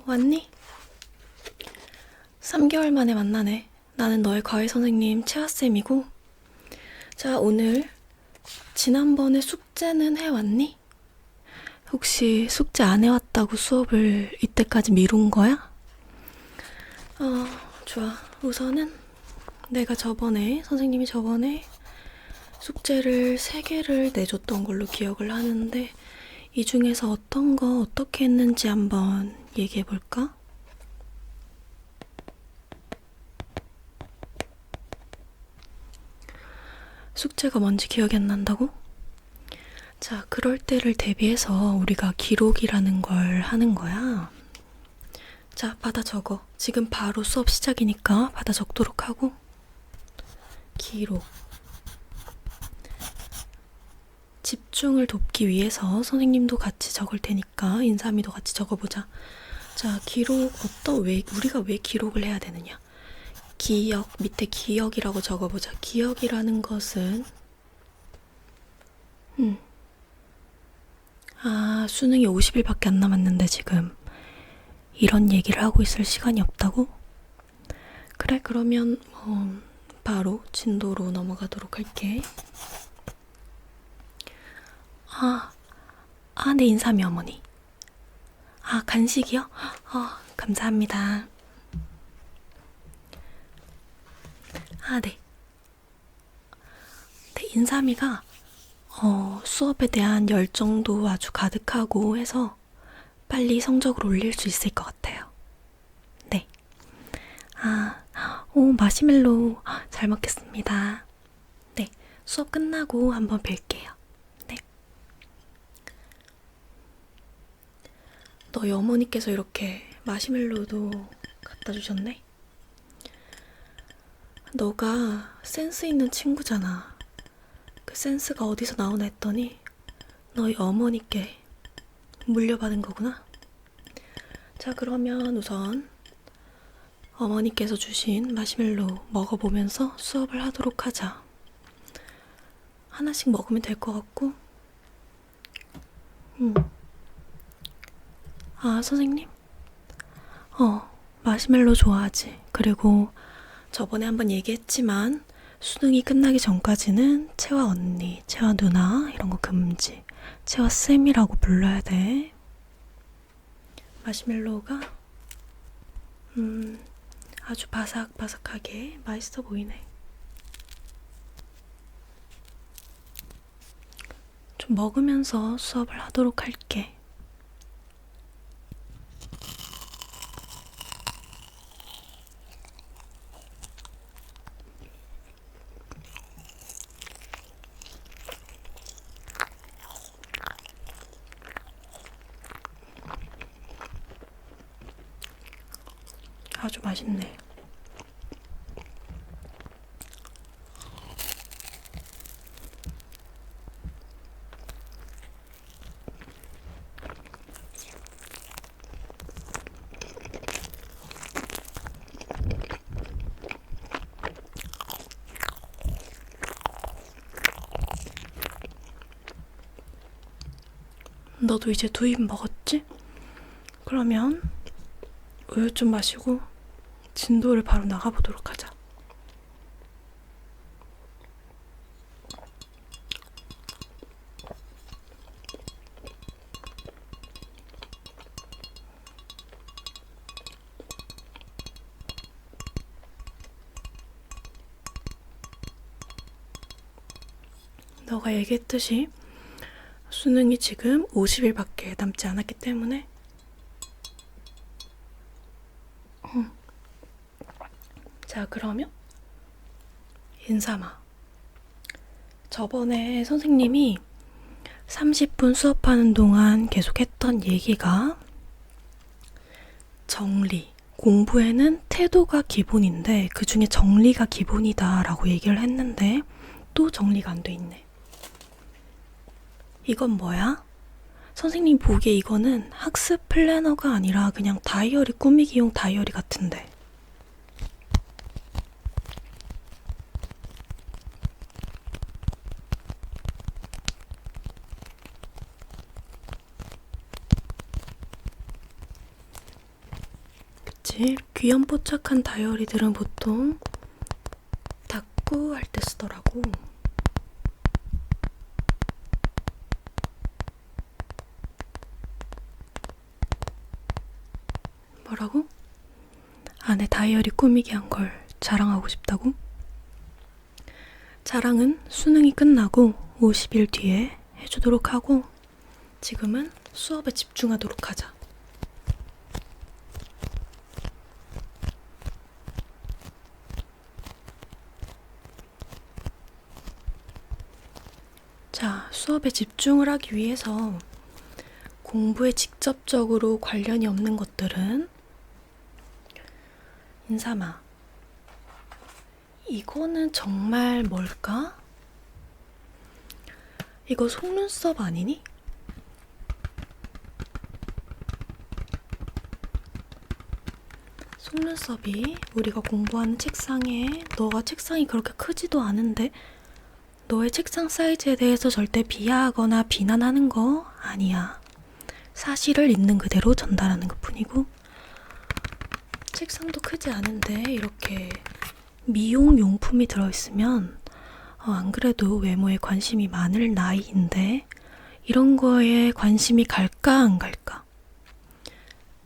왔니? 3개월 만에 만나네. 나는 너의 과외 선생님 채화쌤이고. 자, 오늘 지난번에 숙제는 해왔니? 혹시 숙제 안 해왔다고 수업을 이때까지 미룬 거야? 좋아. 우선은 선생님이 저번에 숙제를 3개를 내줬던 걸로 기억을 하는데, 이 중에서 어떤 거 어떻게 했는지 한번 얘기해볼까? 숙제가 뭔지 기억이 안 난다고? 자, 그럴 때를 대비해서 우리가 기록이라는 걸 하는 거야. 자, 받아 적어. 지금 바로 수업 시작이니까 받아 적도록 하고. 기록. 집중을 돕기 위해서 선생님도 같이 적을 테니까 인사미도 같이 적어보자. 자, 기록 우리가 왜 기록을 해야 되느냐? 기억, 밑에 기억이라고 적어보자. 기억이라는 것은 수능이 50일밖에 안 남았는데 지금 이런 얘기를 하고 있을 시간이 없다고? 그래, 그러면 바로 진도로 넘어가도록 할게. 네, 인사미 어머니. 간식이요? 감사합니다. 네. 네, 인사미가 수업에 대한 열정도 아주 가득하고 해서 빨리 성적을 올릴 수 있을 것 같아요. 네. 마시멜로 잘 먹겠습니다. 네, 수업 끝나고 한번 뵐게요. 네. 너희 어머니께서 이렇게 마시멜로도 갖다 주셨네? 너가 센스 있는 친구잖아. 그 센스가 어디서 나오나 했더니 너희 어머니께 물려받은 거구나. 자, 그러면 우선 어머니께서 주신 마시멜로 먹어보면서 수업을 하도록 하자. 하나씩 먹으면 될 것 같고. 선생님? 마시멜로 좋아하지. 그리고 저번에 한번 얘기했지만 수능이 끝나기 전까지는 채화 언니, 채화 누나 이런 거 금지. 채화 쌤이라고 불러야 돼. 마시멜로우가 아주 바삭바삭하게 맛있어 보이네. 좀 먹으면서 수업을 하도록 할게. 아주 맛있네. 너도 이제 2입 먹었지? 그러면 우유 좀 마시고 진도를 바로 나가보도록 하자. 너가 얘기했듯이 수능이 지금 50일밖에 남지 않았기 때문에 자, 그러면 인사마. 저번에 선생님이 30분 수업하는 동안 계속 했던 얘기가 정리. 공부에는 태도가 기본인데 그 중에 정리가 기본이다 라고 얘기를 했는데 또 정리가 안 돼 있네. 이건 뭐야? 선생님 보기에 이거는 학습 플래너가 아니라 그냥 다이어리 꾸미기용 다이어리 같은데. 귀염뽀짝한 다이어리들은 보통 닫고 할 때 쓰더라고. 뭐라고? 안에 다이어리 꾸미기 한 걸 자랑하고 싶다고? 자랑은 수능이 끝나고 50일 뒤에 해주도록 하고, 지금은 수업에 집중하도록 하자. 자, 수업에 집중을 하기 위해서 공부에 직접적으로 관련이 없는 것들은, 인삼아, 이거는 정말 뭘까? 이거 속눈썹 아니니? 속눈썹이 우리가 공부하는 책상에, 너가 책상이 그렇게 크지도 않은데 너의 책상 사이즈에 대해서 절대 비하하거나 비난하는 거 아니야. 사실을 있는 그대로 전달하는 것 뿐이고, 책상도 크지 않은데 이렇게 미용 용품이 들어있으면 안 그래도 외모에 관심이 많을 나이인데 이런 거에 관심이 갈까 안 갈까?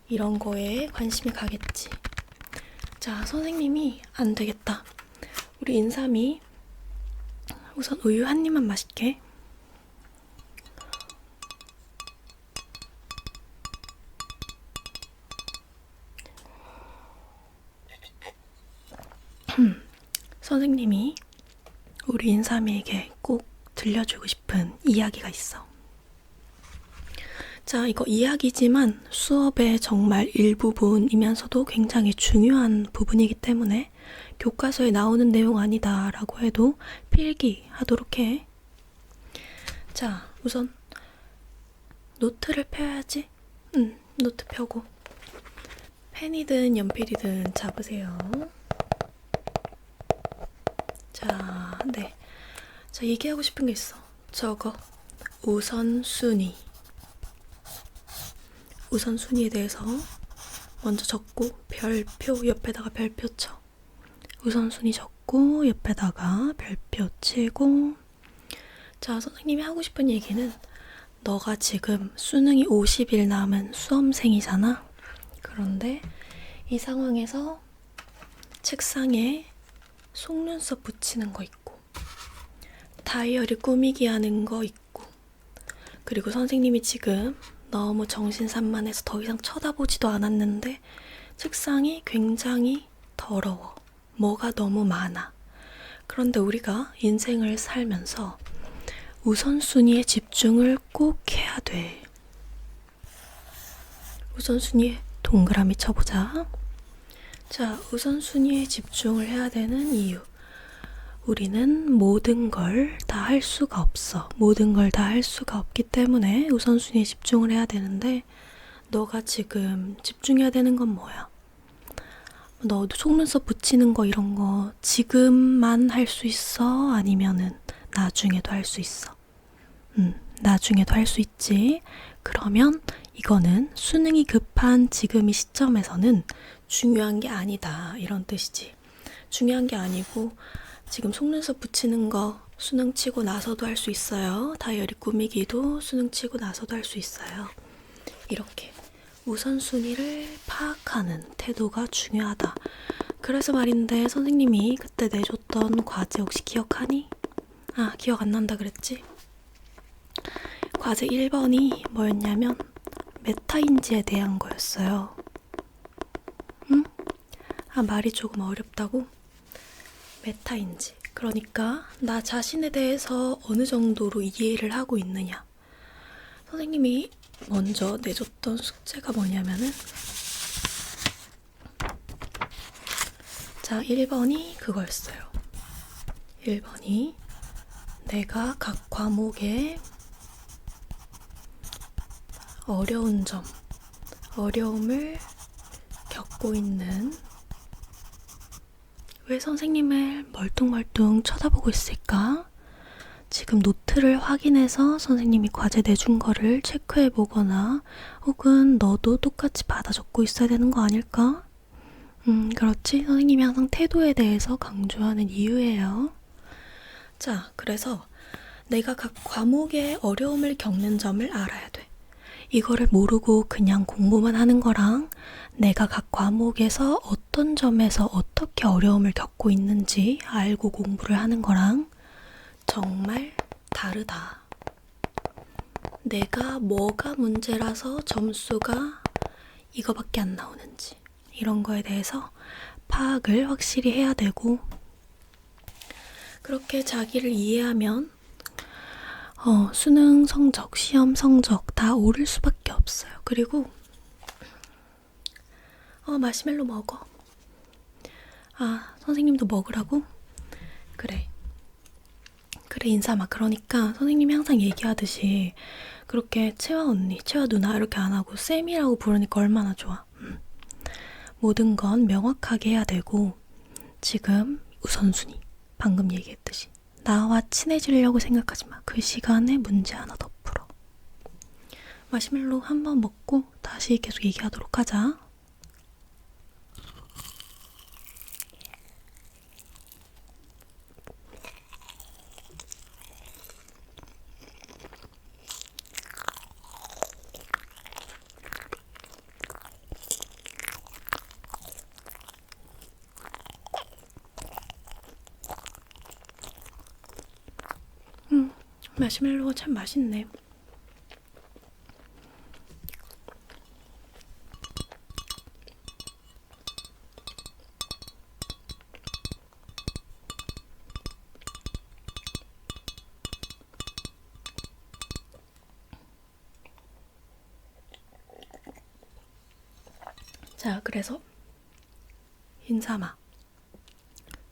이런 거에 관심이 가겠지. 자, 선생님이 안 되겠다. 우리 인삼이 우선 우유 한 입만 마실게. 선생님이 우리 인삼이에게 꼭 들려주고 싶은 이야기가 있어. 자, 이거 이야기지만 수업의 정말 일부분이면서도 굉장히 중요한 부분이기 때문에 교과서에 나오는 내용 아니다 라고 해도 필기하도록 해. 자, 우선 노트를 펴야지. 노트 펴고 펜이든 연필이든 잡으세요. 자, 네. 자, 얘기하고 싶은 게 있어. 저거 우선순위. 우선순위에 대해서 먼저 적고 별표 옆에다가 별표 쳐. 우선순위 적고 옆에다가 별표 치고. 자, 선생님이 하고 싶은 얘기는, 너가 지금 수능이 50일 남은 수험생이잖아. 그런데 이 상황에서 책상에 속눈썹 붙이는 거 있고, 다이어리 꾸미기 하는 거 있고, 그리고 선생님이 지금 너무 정신산만해서 더 이상 쳐다보지도 않았는데 책상이 굉장히 더러워. 뭐가 너무 많아. 그런데 우리가 인생을 살면서 우선순위에 집중을 꼭 해야 돼. 우선순위에 동그라미 쳐보자. 자, 우선순위에 집중을 해야 되는 이유. 우리는 모든 걸 다 할 수가 없어. 모든 걸 다 할 수가 없기 때문에 우선순위에 집중을 해야 되는데, 너가 지금 집중해야 되는 건 뭐야? 너도 속눈썹 붙이는 거 이런 거 지금만 할 수 있어? 아니면은 나중에도 할 수 있어? 나중에도 할 수 있지. 그러면 이거는 수능이 급한 지금 이 시점에서는 중요한 게 아니다, 이런 뜻이지. 중요한 게 아니고 지금 속눈썹 붙이는 거 수능 치고 나서도 할 수 있어요. 다이어리 꾸미기도 수능 치고 나서도 할 수 있어요. 이렇게 우선순위를 파악하는 태도가 중요하다. 그래서 말인데, 선생님이 그때 내줬던 과제 혹시 기억하니? 아, 기억 안 난다 그랬지? 과제 1번이 뭐였냐면 메타인지에 대한 거였어요. 응? 아, 말이 조금 어렵다고? 메타인지. 그러니까 나 자신에 대해서 어느 정도로 이해를 하고 있느냐. 선생님이 먼저 내줬던 숙제가 뭐냐면은, 자, 1번이 그거였어요. 1번이 내가 각 과목에 어려운 점, 어려움을 겪고 있는, 왜 선생님을 멀뚱멀뚱 쳐다보고 있을까? 지금 노트를 확인해서 선생님이 과제 내준 거를 체크해보거나 혹은 너도 똑같이 받아 적고 있어야 되는 거 아닐까? 그렇지. 선생님이 항상 태도에 대해서 강조하는 이유예요. 자, 그래서 내가 각 과목에 어려움을 겪는 점을 알아야 돼. 이거를 모르고 그냥 공부만 하는 거랑 내가 각 과목에서 어떤 점에서 어떻게 어려움을 겪고 있는지 알고 공부를 하는 거랑 정말 다르다. 내가 뭐가 문제라서 점수가 이거밖에 안 나오는지 이런 거에 대해서 파악을 확실히 해야 되고, 그렇게 자기를 이해하면 수능 성적, 시험 성적 다 오를 수밖에 없어요. 그리고 마시멜로 먹어. 아, 선생님도 먹으라고? 그래, 인사마. 그러니까 선생님이 항상 얘기하듯이 그렇게 채화 언니, 채화 누나 이렇게 안 하고 쌤이라고 부르니까 얼마나 좋아. 모든 건 명확하게 해야 되고, 지금 우선순위 방금 얘기했듯이 나와 친해지려고 생각하지 마. 그 시간에 문제 하나 더 풀어. 마시멜로 한 번 먹고 다시 계속 얘기하도록 하자. 마시멜로가 참 맛있네. 자, 그래서 인사마.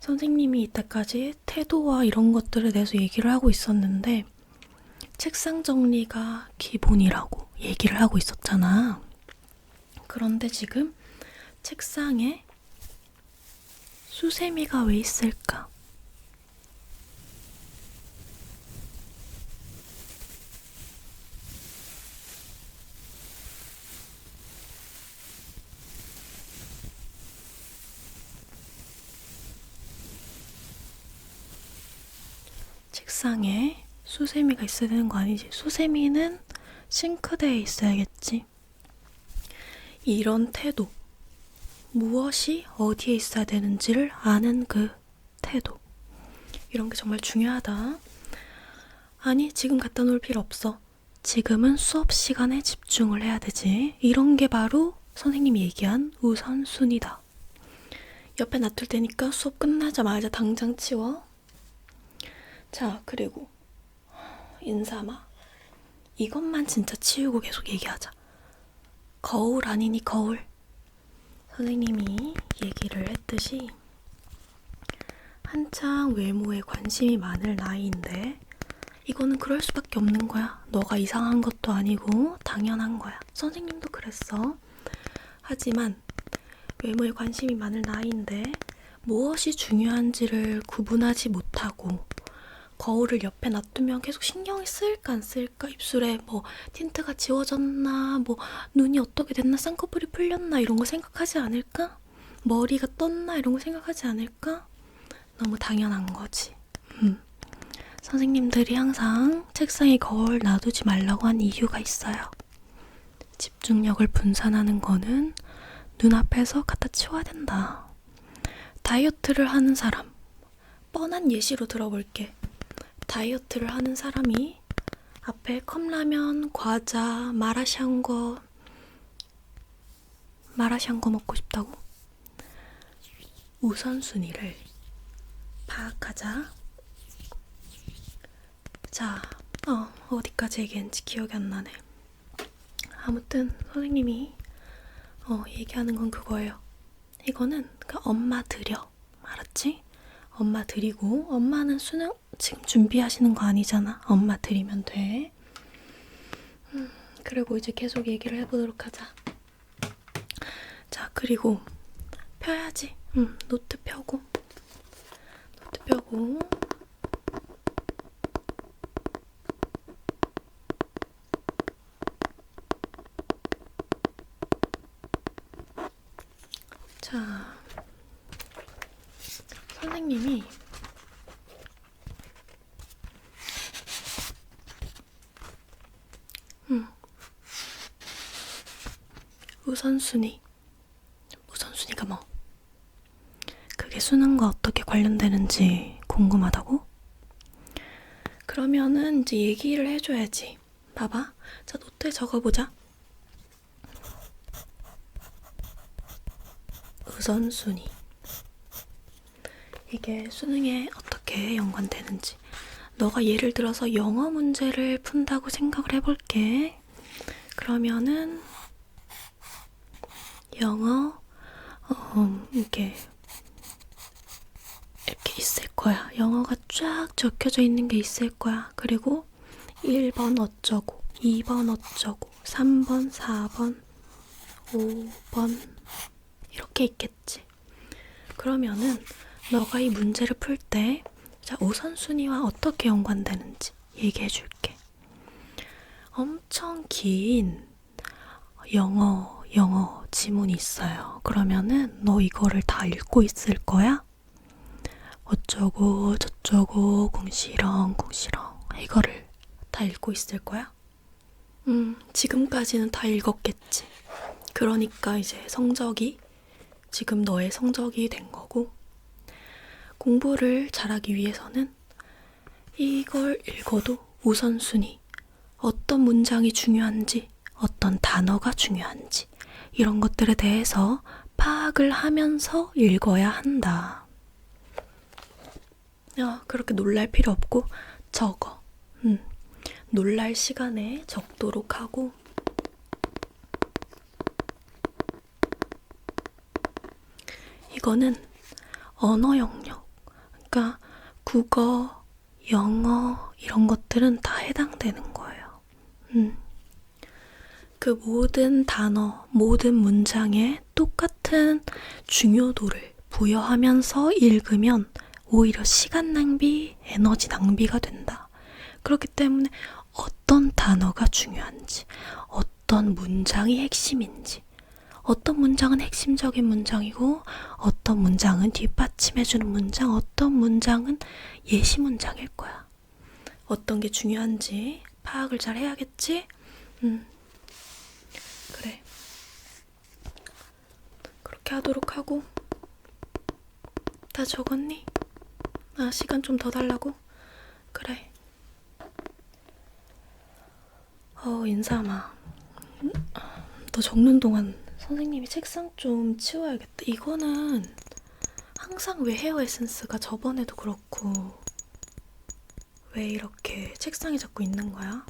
선생님이 이때까지 태도와 이런 것들에 대해서 얘기를 하고 있었는데 책상 정리가 기본이라고 얘기를 하고 있었잖아. 그런데 지금 책상에 수세미가 왜 있을까? 책상에 수세미가 있어야 되는 거 아니지? 수세미는 싱크대에 있어야겠지. 이런 태도, 무엇이 어디에 있어야 되는지를 아는 그 태도, 이런 게 정말 중요하다. 아니, 지금 갖다 놓을 필요 없어. 지금은 수업 시간에 집중을 해야 되지. 이런 게 바로 선생님이 얘기한 우선순위다. 옆에 놔둘 테니까 수업 끝나자마자 당장 치워. 자, 그리고 인사마. 이것만 진짜 치우고 계속 얘기하자. 거울 아니니 거울. 선생님이 얘기를 했듯이 한창 외모에 관심이 많을 나이인데 이거는 그럴 수밖에 없는 거야. 너가 이상한 것도 아니고 당연한 거야. 선생님도 그랬어. 하지만 외모에 관심이 많을 나이인데 무엇이 중요한지를 구분하지 못하고 거울을 옆에 놔두면 계속 신경이 쓰일까 안 쓰일까? 입술에 뭐 틴트가 지워졌나, 뭐 눈이 어떻게 됐나, 쌍꺼풀이 풀렸나 이런 거 생각하지 않을까? 머리가 떴나 이런 거 생각하지 않을까? 너무 당연한 거지. 선생님들이 항상 책상에 거울 놔두지 말라고 한 이유가 있어요. 집중력을 분산하는 거는 눈앞에서 갖다 치워야 된다. 다이어트를 하는 사람, 뻔한 예시로 들어볼게. 다이어트를 하는 사람이 앞에 컵라면, 과자, 마라샹궈 먹고 싶다고? 우선순위를 파악하자. 자, 어디까지 얘기했는지 기억이 안 나네. 아무튼 선생님이 얘기하는 건 그거예요. 이거는 그러니까 엄마 드려. 알았지? 엄마 드리고, 엄마는 수능 지금 준비하시는 거 아니잖아. 엄마 드리면 돼. 그리고 이제 계속 얘기를 해보도록 하자. 자, 그리고 펴야지. 노트 펴고. 자, 선생님이 우선순위가 뭐? 그게 수능과 어떻게 관련되는지 궁금하다고? 그러면은 이제 얘기를 해줘야지. 봐봐. 자, 노트에 적어보자. 우선순위. 이게 수능에 어떻게 연관되는지. 너가 예를 들어서 영어 문제를 푼다고 생각을 해볼게. 그러면은 영어 이렇게 있을 거야. 영어가 쫙 적혀져 있는 게 있을 거야. 그리고 1번 어쩌고, 2번 어쩌고, 3번, 4번, 5번 이렇게 있겠지. 그러면은 너가 이 문제를 풀 때 자, 우선순위와 어떻게 연관되는지 얘기해 줄게. 엄청 긴 영어 지문이 있어요. 그러면은 너 이거를 다 읽고 있을 거야? 어쩌고 저쩌고 궁시렁 이거를 다 읽고 있을 거야? 지금까지는 다 읽었겠지. 그러니까 이제 성적이 지금 너의 성적이 된 거고, 공부를 잘하기 위해서는 이걸 읽어도 우선순위, 어떤 문장이 중요한지, 어떤 단어가 중요한지 이런 것들에 대해서 파악을 하면서 읽어야 한다. 그렇게 놀랄 필요 없고 적어. 놀랄 시간에 적도록 하고, 이거는 언어 영역, 그러니까 국어, 영어 이런 것들은 다 해당되는 거예요. 그 모든 단어, 모든 문장에 똑같은 중요도를 부여하면서 읽으면 오히려 시간 낭비, 에너지 낭비가 된다. 그렇기 때문에 어떤 단어가 중요한지, 어떤 문장이 핵심인지, 어떤 문장은 핵심적인 문장이고 어떤 문장은 뒷받침해주는 문장, 어떤 문장은 예시 문장일 거야. 어떤 게 중요한지 파악을 잘 해야겠지? 그래. 그렇게 하도록 하고. 다 적었니? 시간 좀 더 달라고? 그래. 인삼아. 너 적는 동안 선생님이 책상 좀 치워야겠다. 이거는 항상 왜 헤어 에센스가 저번에도 그렇고 왜 이렇게 책상에 자꾸 있는 거야?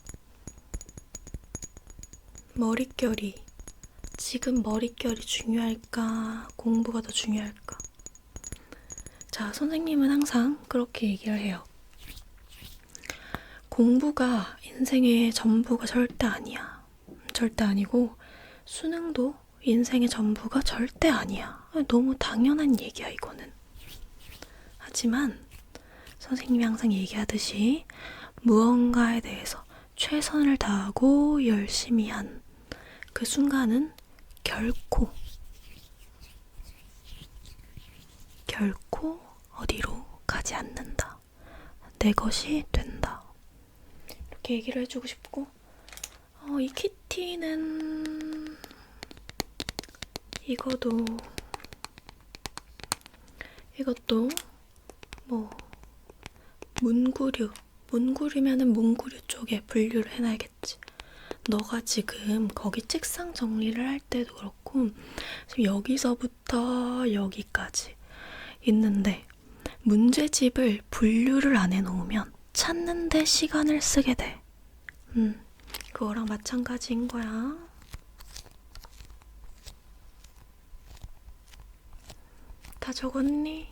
머릿결이, 지금 머릿결이 중요할까? 공부가 더 중요할까? 자, 선생님은 항상 그렇게 얘기를 해요. 공부가 인생의 전부가 절대 아니야. 절대 아니고 수능도 인생의 전부가 절대 아니야. 너무 당연한 얘기야, 이거는. 하지만 선생님이 항상 얘기하듯이 무언가에 대해서 최선을 다하고 열심히 한 그 순간은 결코 어디로 가지 않는다. 내 것이 된다. 이렇게 얘기를 해주고 싶고, 이 키티는 이것도 뭐 문구류면은 문구류 쪽에 분류를 해놔야겠지. 너가 지금 거기 책상 정리를 할 때도 그렇고 지금 여기서부터 여기까지 있는데 문제집을 분류를 안 해놓으면 찾는데 시간을 쓰게 돼. 그거랑 마찬가지인 거야. 다 적었니?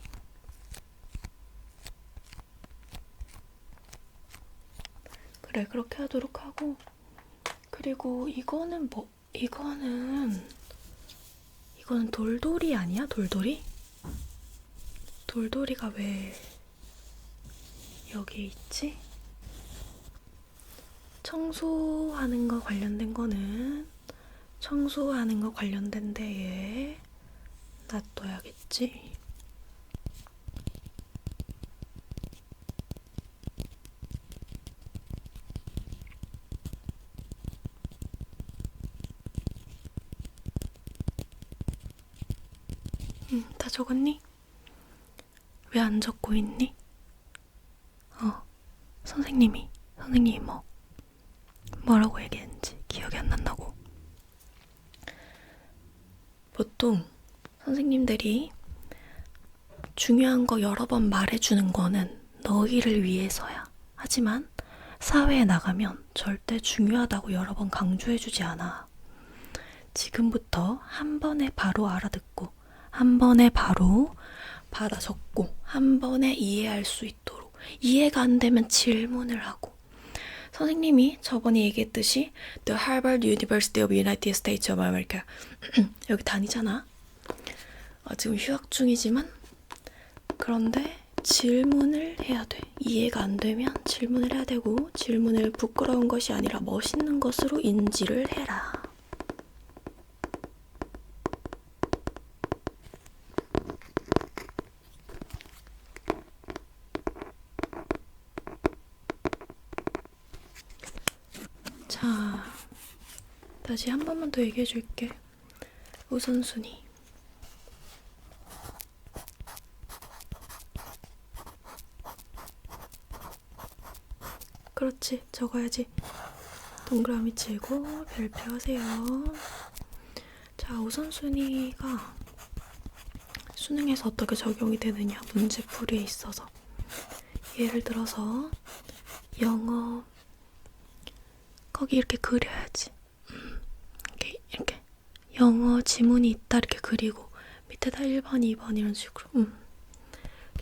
그래, 그렇게 하도록 하고. 그리고 이거는 돌돌이 아니야? 돌돌이? 돌돌이가 왜 여기 있지? 청소하는 거 관련된 거는 청소하는 거 관련된 데에 놔둬야겠지. 다 적었니? 왜 안 적고 있니? 선생님이 뭐라고 얘기했는지 기억이 안 난다고. 보통 선생님들이 중요한 거 여러 번 말해주는 거는 너희를 위해서야. 하지만 사회에 나가면 절대 중요하다고 여러 번 강조해주지 않아. 지금부터 한 번에 바로 알아듣고, 한 번에 바로 받아 적고, 한 번에 이해할 수 있도록, 이해가 안 되면 질문을 하고. 선생님이 저번에 얘기했듯이 The Harvard University of United States of America 여기 다니잖아. 지금 휴학 중이지만 그런데 질문을 해야 돼. 이해가 안 되면 질문을 해야 되고, 질문을 부끄러운 것이 아니라 멋있는 것으로 인지를 해라. 자, 다시 한 번만 더 얘기해 줄게. 우선순위. 그렇지, 적어야지. 동그라미 치고 별표 하세요. 자, 우선순위가 수능에서 어떻게 적용이 되느냐, 문제풀이에 있어서. 예를 들어서 영어 거기 이렇게 그려야지. 이렇게 영어 지문이 있다 이렇게 그리고 밑에다 1번, 2번 이런 식으로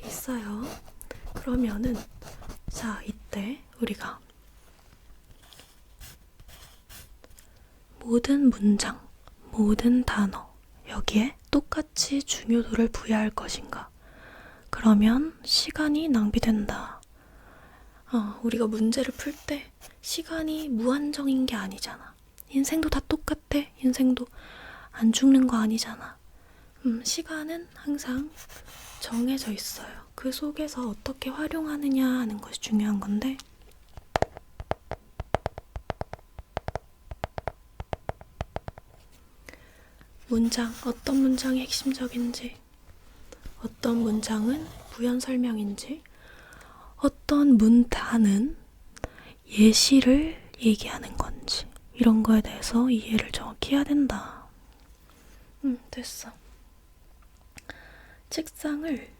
있어요. 그러면은 자, 이때 우리가 모든 문장, 모든 단어 여기에 똑같이 중요도를 부여할 것인가? 그러면 시간이 낭비된다. 우리가 문제를 풀 때 시간이 무한정인 게 아니잖아. 인생도 다 똑같아. 인생도 안 죽는 거 아니잖아. 시간은 항상 정해져 있어요. 그 속에서 어떻게 활용하느냐 하는 것이 중요한 건데, 문장, 어떤 문장이 핵심적인지, 어떤 문장은 부연 설명인지, 어떤 문단은 예시를 얘기하는 건지, 이런 거에 대해서 이해를 정확히 해야 된다. 됐어. 책상을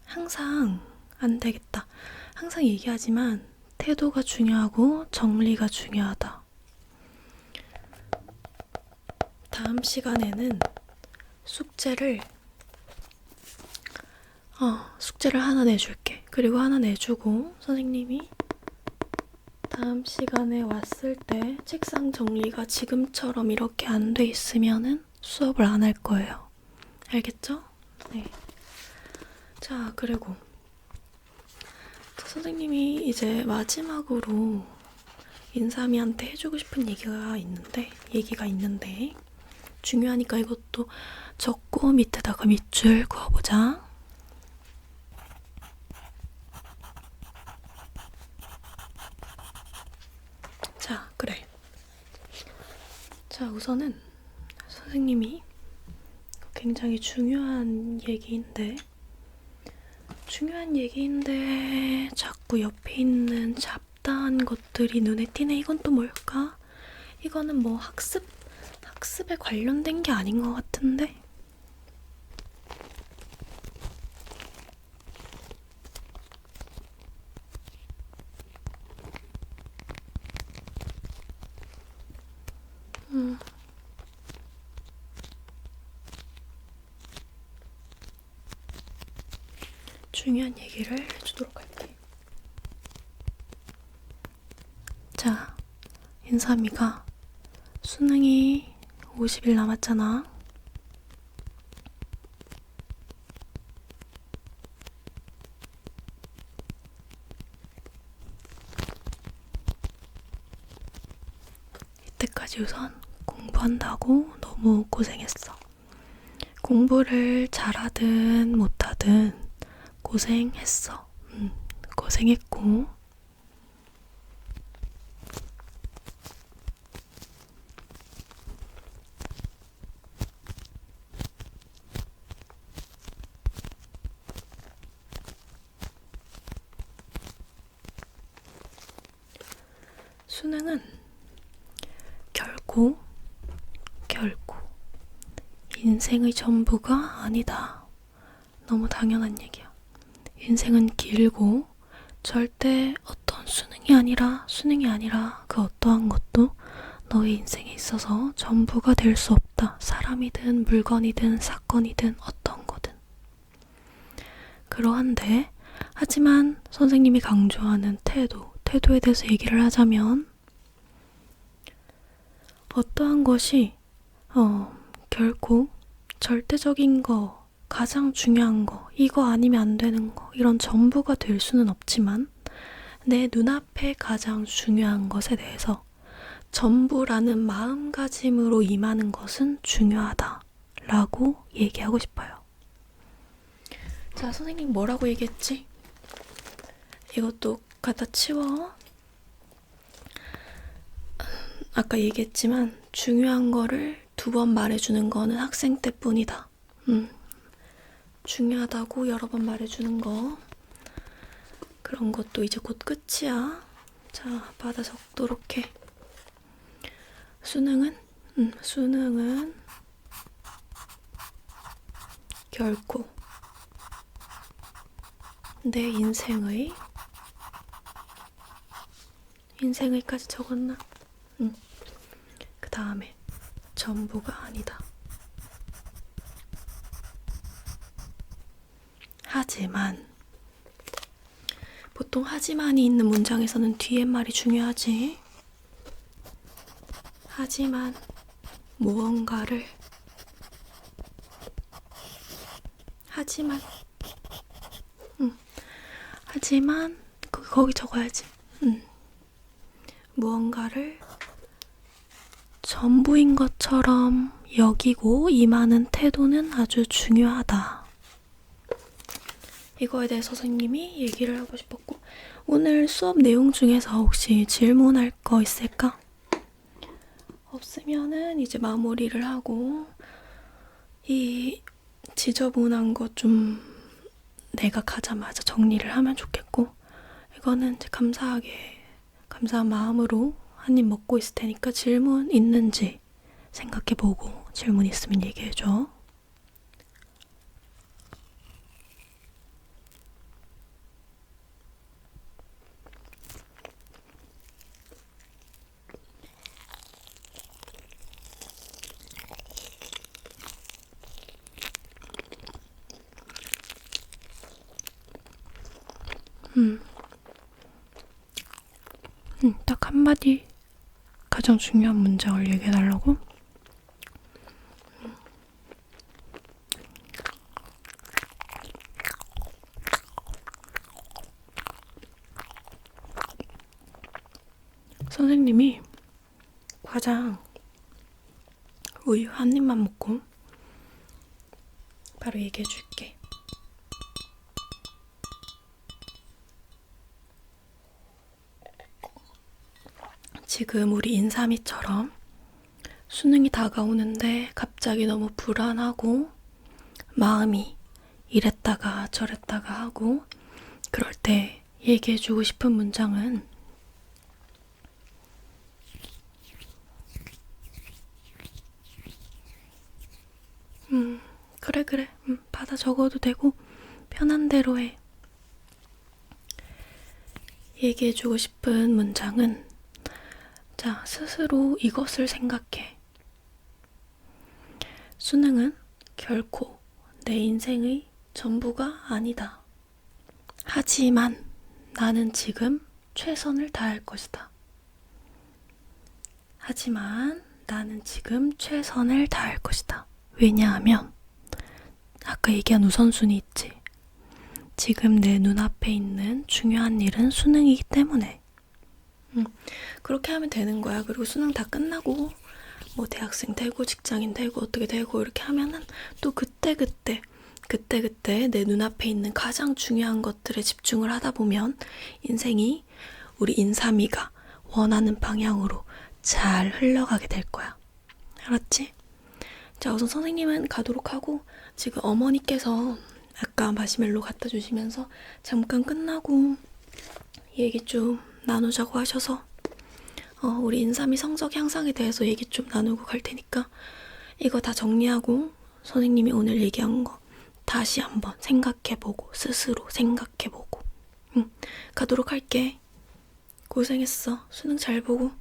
항상 안 되겠다. 항상 얘기하지만 태도가 중요하고 정리가 중요하다. 다음 시간에는 숙제를 하나 내줄게. 그리고 하나 내주고 선생님이 다음 시간에 왔을 때 책상 정리가 지금처럼 이렇게 안 돼 있으면은 수업을 안 할 거예요. 알겠죠? 네. 자, 그리고 선생님이 이제 마지막으로 인삼이한테 해주고 싶은 얘기가 있는데 중요하니까 이것도 적고 밑에다가 밑줄 그어보자. 자, 그래. 자, 우선은 선생님이 굉장히 중요한 얘기인데 자꾸 옆에 있는 잡다한 것들이 눈에 띄네. 이건 또 뭘까? 이거는 뭐 학습에 관련된 게 아닌 것 같은데? 중요한 얘기를 해주도록 할게. 자, 인삼이가 수능이 50일 남았잖아. 이때까지 우선 공부한다고 너무 고생했어. 공부를 잘하든 못하든 고생했어. 고생했고 수능은 결코 인생의 전부가 아니다. 너무 당연한 얘기야. 인생은 길고 절대 어떤 수능이 아니라 그 어떠한 것도 너의 인생에 있어서 전부가 될 수 없다. 사람이든 물건이든 사건이든 어떤 거든. 그러한데 하지만 선생님이 강조하는 태도에 대해서 얘기를 하자면 어떠한 것이 결코 절대적인 거, 가장 중요한 거, 이거 아니면 안 되는 거, 이런 전부가 될 수는 없지만 내 눈앞에 가장 중요한 것에 대해서 전부라는 마음가짐으로 임하는 것은 중요하다라고 얘기하고 싶어요. 자, 선생님 뭐라고 얘기했지? 이것도 갖다 치워. 아까 얘기했지만 중요한 거를 2번 말해주는 거는 학생 때뿐이다. 중요하다고 여러 번 말해주는 거, 그런 것도 이제 곧 끝이야. 자, 받아 적도록 해. 수능은 결코 내 인생의까지 적었나? 그 다음에 전부가 아니다. 하지만 보통 하지만이 있는 문장에서는 뒤에 말이 중요하지. 하지만 무언가를 하지만 거기 적어야지. 무언가를 전부인 것처럼 여기고 임하는 태도는 아주 중요하다. 이거에 대해서 선생님이 얘기를 하고 싶었고, 오늘 수업 내용 중에서 혹시 질문할 거 있을까? 없으면은 이제 마무리를 하고, 이 지저분한 거 좀 내가 가자마자 정리를 하면 좋겠고, 이거는 이제 감사한 마음으로 한 입 먹고 있을 테니까 질문 있는지 생각해보고 질문 있으면 얘기해줘. 딱 한마디 가장 중요한 문장을 얘기해달라고? 선생님이 과장 우유 한 입만 먹고 바로 얘기해줄게. 지금 우리 인삼이처럼 수능이 다가오는데 갑자기 너무 불안하고 마음이 이랬다가 저랬다가 하고 그럴 때 얘기해주고 싶은 문장은 그래 받아 적어도 되고 편한 대로 해. 얘기해주고 싶은 문장은 자, 스스로 이것을 생각해. 수능은 결코 내 인생의 전부가 아니다. 하지만 나는 지금 최선을 다할 것이다. 하지만 나는 지금 최선을 다할 것이다. 왜냐하면 아까 얘기한 우선순위 있지. 지금 내 눈앞에 있는 중요한 일은 수능이기 때문에 그렇게 하면 되는 거야. 그리고 수능 다 끝나고 뭐 대학생 되고 직장인 되고 어떻게 되고 이렇게 하면은 또 그때 내 눈앞에 있는 가장 중요한 것들에 집중을 하다 보면 인생이 우리 인삼이가 원하는 방향으로 잘 흘러가게 될 거야. 알았지? 자, 우선 선생님은 가도록 하고 지금 어머니께서 아까 마시멜로 갖다 주시면서 잠깐 끝나고 얘기 좀 나누자고 하셔서 우리 인삼이 성적 향상에 대해서 얘기 좀 나누고 갈 테니까 이거 다 정리하고 선생님이 오늘 얘기한 거 다시 한번 생각해보고 스스로 생각해보고 가도록 할게. 고생했어. 수능 잘 보고.